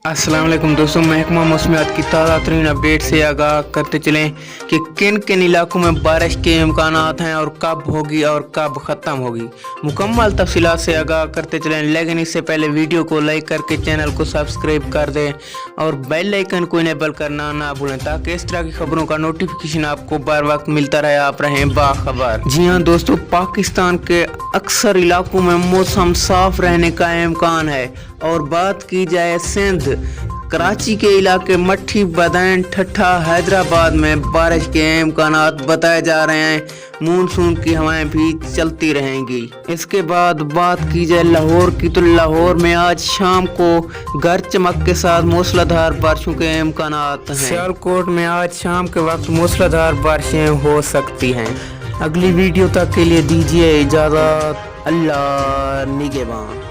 अस्सलाम वालेकुम दोस्तों, महकमा मौसमियात की ताज़ा तरीन अपडेट से आगाह करते चलें कि किन किन इलाकों में बारिश के इम्कानात हैं और कब होगी और कब ख़त्म होगी। मुकम्मल तफसीलात से आगाह करते चलें, लेकिन इससे पहले वीडियो को लाइक करके चैनल को सब्सक्राइब कर दें और बेल आइकन को इनेबल करना ना भूलें ताकि इस तरह की खबरों का नोटिफिकेशन आपको बर वक्त मिलता रहे, आप रहें बाखबर। जी हाँ दोस्तों, पाकिस्तान के अक्सर इलाकों में मौसम साफ रहने का इम्कान है। और बात की जाए सिंध, कराची के इलाके मट्ठी, बदैन, ठट्ठा, हैदराबाद में बारिश के इम्कानात बताए जा रहे हैं। मानसून की हवाएं भी चलती रहेंगी। इसके बाद बात की जाए लाहौर की, तो लाहौर में आज शाम को गरज चमक के साथ मूसलाधार बारिशों के इम्कानात हैं। सियालकोट में आज शाम के वक्त मूसलाधार बारिशें हो सकती हैं। अगली वीडियो तक के लिए दीजिए इजाज़त। अल्लाह निगहबान।